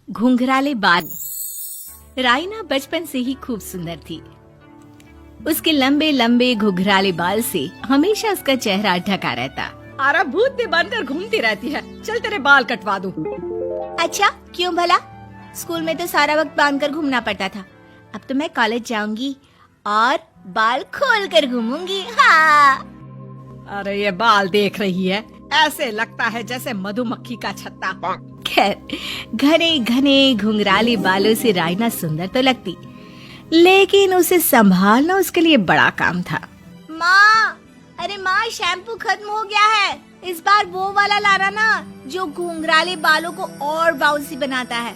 घुंघराले बाल। राइना बचपन से ही खूब सुंदर थी। उसके लंबे लंबे घुंघराले बाल से हमेशा उसका चेहरा ढका रहता। अरे भूत बनकर घूमती रहती है, चल तेरे बाल कटवा दूं। अच्छा, क्यों भला? स्कूल में तो सारा वक्त बांधकर घूमना पड़ता था। अब तो मैं कॉलेज जाऊंगी और बाल खोल कर घूमूंगी। हाँ। अरे ये बाल देख रही है, ऐसे लगता है जैसे मधुमक्खी का छत्ता। खैर, घने घने घुंघराले बालों से राइना सुंदर तो लगती, लेकिन उसे संभालना उसके लिए बड़ा काम था। माँ, अरे माँ, शैम्पू खत्म हो गया है। इस बार वो वाला लाना ना, जो घुंघराले बालों को और बाउंसी बनाता है।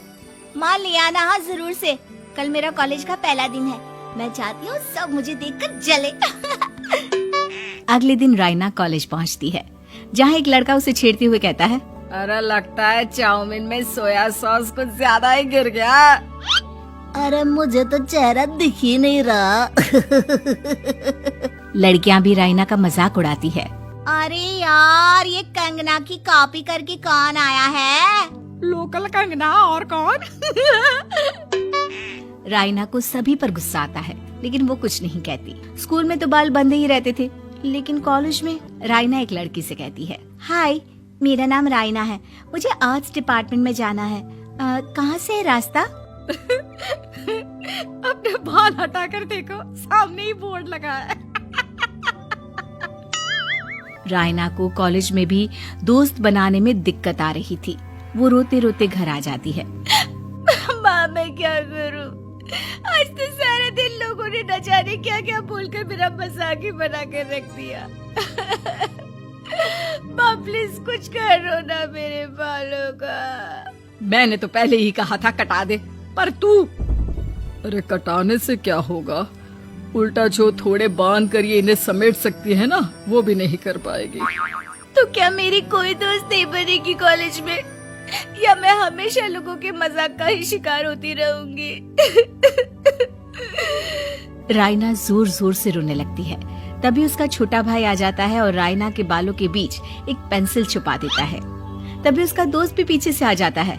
माँ ले आना, हाँ जरूर से। कल मेरा कॉलेज का पहला दिन है। मैं चाहती हूँ सब मुझे देखकर जले। अगले दिन राइना कॉलेज पहुँचती है, जहाँ एक लड़का उसे छेड़ते हुए कहता है, अरे लगता है चाउमीन में सोया सॉस कुछ ज्यादा ही गिर गया। अरे मुझे तो चेहरा दिख ही नहीं रहा। लड़कियां भी राइना का मजाक उड़ाती है। अरे यार, ये कंगना की कॉपी करके कौन आया है? लोकल कंगना और कौन? राइना को सभी पर गुस्सा आता है, लेकिन वो कुछ नहीं कहती। स्कूल में तो बाल बंधे ही रहते थे, लेकिन कॉलेज में राइना एक लड़की से कहती है, हाय, मेरा नाम राइना है, मुझे आर्ट्स डिपार्टमेंट में जाना है। कहाँ से है रास्ता? अपने बाल हटा कर देखो, सामने ही बोर्ड लगा है। राइना को कॉलेज में भी दोस्त बनाने में दिक्कत आ रही थी। वो रोते रोते घर आ जाती है। माँ, मैं क्या करूं? आज तो सारा दिन लोगों ने न जाने क्या क्या बोलकर मेरा मजाक ही बना कर रख दिया। माँ प्लीज कुछ करो ना मेरे बालों का। मैंने तो पहले ही कहा था कटा दे, पर तू। अरे कटाने से क्या होगा, उल्टा जो थोड़े बांध कर ये इन्हें समेट सकती है ना, वो भी नहीं कर पाएगी। तो क्या मेरी कोई दोस्त नहीं बनेगी कॉलेज में, या मैं हमेशा लोगों के मजाक का ही शिकार होती रहूंगी? राइना जोर जोर से रोने लगती है। तभी उसका छोटा भाई आ जाता है और राइना के बालों के बीच एक पेंसिल छुपा देता है। तभी उसका दोस्त भी पीछे से आ जाता है।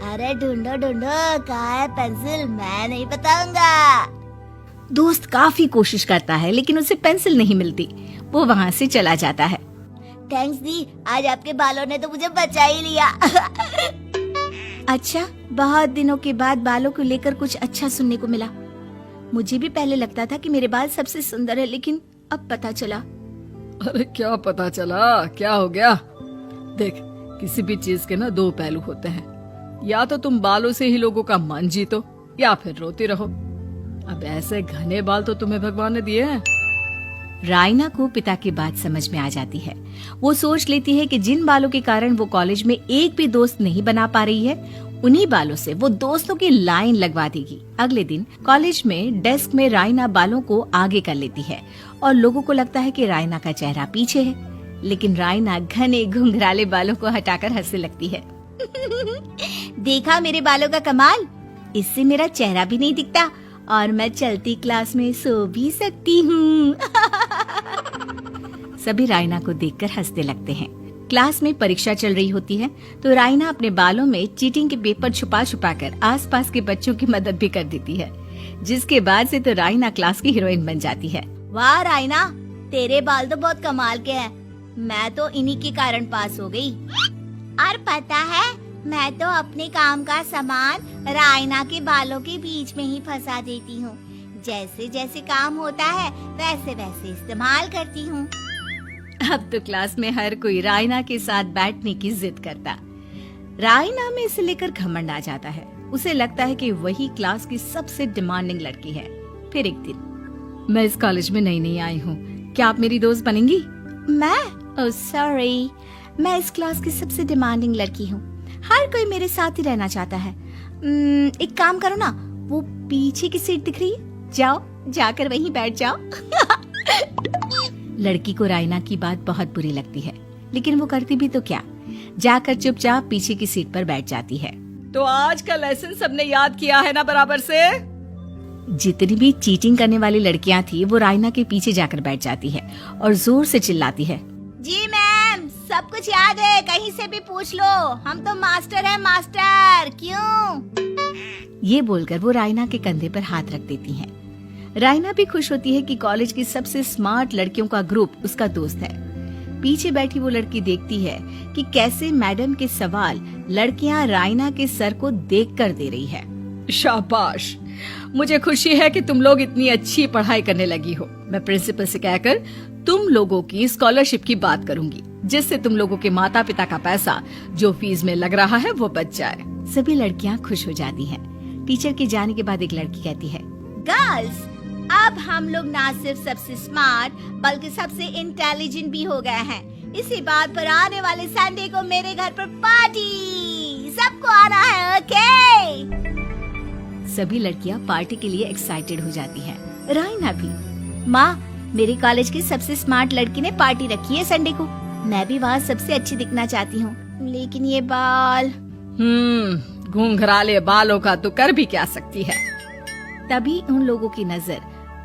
अरे ढूंढो ढूंढो, कहाँ है पेंसिल? मैं नहीं बताऊंगा। दोस्त काफी कोशिश करता है, लेकिन उसे पेंसिल नहीं मिलती। वो वहाँ से चला जाता है। थैंक्स दी, आज आपके बालों ने तो मुझे बचा ही लिया। अच्छा, बहुत दिनों के बाद बालों को लेकर कुछ अच्छा सुनने को मिला। मुझे भी पहले लगता था कि मेरे बाल सबसे सुंदर है, लेकिन अब पता चला। अरे क्या पता चला, क्या हो गया? देख, किसी भी चीज के ना दो पहलू होते हैं। या तो तुम बालों से ही लोगों का मन जीतो, या फिर रोती रहो। अब ऐसे घने बाल तो तुम्हें भगवान ने दिए हैं। राइना को पिता की बात समझ में आ जाती है। वो सोच लेती है कि जिन बालों के कारण वो कॉलेज में एक भी दोस्त नहीं बना पा रही है, उन्हीं बालों से वो दोस्तों की लाइन लगवा देगी। अगले दिन कॉलेज में डेस्क में राइना बालों को आगे कर लेती है और लोगों को लगता है कि राइना का चेहरा पीछे है, लेकिन राइना घने घुंघराले बालों को हटाकर हंसने लगती है। देखा मेरे बालों का कमाल, इससे मेरा चेहरा भी नहीं दिखता और मैं चलती क्लास में सो भी सकती हूँ। सभी राइना को देखकर हंसने लगते हैं। क्लास में परीक्षा चल रही होती है, तो राइना अपने बालों में चीटिंग के पेपर छुपा छुपा कर आसपास के बच्चों की मदद भी कर देती है, जिसके बाद से तो राइना क्लास की हीरोइन बन जाती है। वाह राइना, तेरे बाल तो बहुत कमाल के हैं। मैं तो इन्हीं के कारण पास हो गई। और पता है, मैं तो अपने काम का सामान राइना के बालों के बीच में ही फंसा देती हूँ। जैसे जैसे काम होता है वैसे वैसे इस्तेमाल करती हूँ। अब तो क्लास में हर कोई राइना के साथ बैठने की जिद करता। राइना में इसे लेकर घमंड आ जाता है। उसे लगता है कि वही क्लास की सबसे डिमांडिंग लड़की है। फिर एक दिन, मैं इस कॉलेज में नई नई आई हूँ, क्या आप मेरी दोस्त बनेंगी? मैं? ओह सॉरी, मैं इस क्लास की सबसे डिमांडिंग लड़की हूँ। हर कोई मेरे साथ ही रहना चाहता है। एक काम करो ना, वो पीछे की सीट दिख रही है, जाओ जाकर वहीं बैठ जाओ। लड़की को राइना की बात बहुत बुरी लगती है, लेकिन वो करती भी तो क्या, जाकर चुपचाप पीछे की सीट पर बैठ जाती है। तो आज का लेसन सबने याद किया है ना बराबर से? जितनी भी चीटिंग करने वाली लड़कियां थी, वो राइना के पीछे जाकर बैठ जाती है और जोर से चिल्लाती है, जी मैम, सब कुछ याद है, कहीं से भी पूछ लो, हम तो मास्टर हैं मास्टर। क्यों? ये बोलकर वो रायना के कंधे पर हाथ रख देती हैं। रायना भी खुश होती है कि कॉलेज की सबसे स्मार्ट लड़कियों का ग्रुप उसका दोस्त है। पीछे बैठी वो लड़की देखती है कि कैसे मैडम के सवाल लड़कियां रायना के सर को देखकर दे रही है। शाबाश, मुझे खुशी है कि तुम लोग इतनी अच्छी पढ़ाई करने लगी हो। मैं प्रिंसिपल से कहकर तुम लोगों की स्कॉलरशिप की बात करूंगी, जिससे तुम लोगों के माता पिता का पैसा जो फीस में लग रहा है वो बच जाए। सभी लड़कियां खुश हो जाती हैं। टीचर के जाने के बाद एक लड़की कहती है, गर्ल्स, अब हम लोग ना सिर्फ सबसे स्मार्ट बल्कि सबसे इंटेलिजेंट भी हो गए हैं। इसी बात पर आने वाले संडे को मेरे घर पर पार्टी, सबको आना है, ओके? सभी लड़कियां पार्टी के लिए एक्साइटेड हो जाती हैं। रायना भी। माँ, मेरे कॉलेज की सबसे स्मार्ट लड़की ने पार्टी रखी है संडे को। मैं भी वहाँ सबसे अच्छी दिखना चाहती हूँ, लेकिन ये बाल। घुंघराले बालों का तो कर भी क्या सकती है। तभी उन लोगों की नजर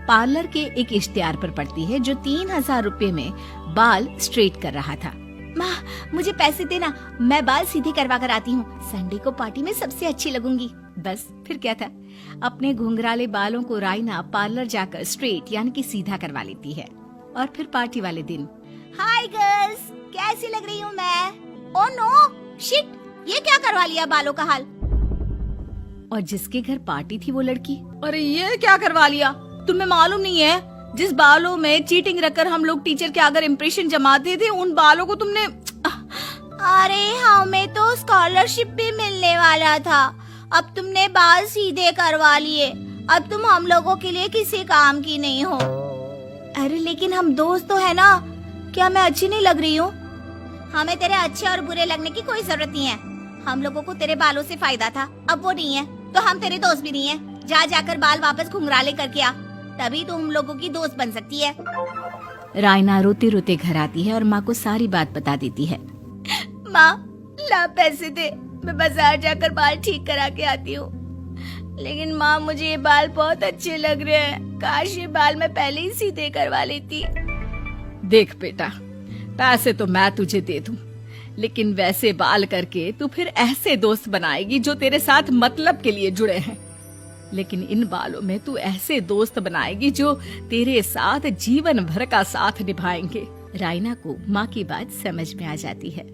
पार्लर के एक इश्तिहार पर पड़ती है जो 3000 रुपए में बाल स्ट्रेट कर रहा था। माँ, मुझे पैसे देना, मैं बाल सीधे करवा कर आती हूँ। संडे को पार्टी में सबसे अच्छी लगूंगी। बस फिर क्या था, अपने घुंघराले बालों को रायना पार्लर जाकर स्ट्रेट यानी कि सीधा करवा लेती है। और फिर पार्टी वाले दिन, हाय गर्ल्स, कैसी लग रही हूँ मैं? ओह नो, शिट, ये क्या करवा लिया बालों का हाल? और जिसके घर पार्टी थी वो लड़की, अरे ये क्या करवा लिया? तुम्हें मालूम नहीं है, जिस बालों में चीटिंग रखकर हम लोग टीचर के अगर इम्प्रेशन जमाते थे, उन बालों को तुमने। अरे हमें तो स्कॉलरशिप भी मिलने वाला था, अब तुमने बाल सीधे करवा लिए। अब तुम हम लोगों के लिए किसी काम की नहीं हो। अरे लेकिन हम दोस्त तो है ना, क्या मैं अच्छी नहीं लग रही हूँ? हमें तेरे अच्छे और बुरे लगने की कोई जरूरत नहीं है। हम लोगों को तेरे बालों से फायदा था, अब वो नहीं है, तो हम तेरे दोस्त भी नहीं है। जा जाकर बाल वापस घुंघराले करके आ, तभी तो हम लोगों की दोस्त बन सकती है। रायना रोते रोते घर आती है और माँ को सारी बात बता देती है। माँ, ला पैसे दे, मैं बाजार जाकर बाल ठीक करा के आती हूँ। लेकिन माँ, मुझे ये बाल बहुत अच्छे लग रहे हैं, काश ये बाल मैं पहले ही सीधे करवा लेती। देख बेटा, पैसे तो मैं तुझे दे दूं, लेकिन वैसे बाल करके तू फिर ऐसे दोस्त बनाएगी जो तेरे साथ मतलब के लिए जुड़े हैं। लेकिन इन बालों में तू ऐसे दोस्त बनाएगी जो तेरे साथ जीवन भर का साथ निभाएंगे। रायना को माँ की बात समझ में आ जाती है।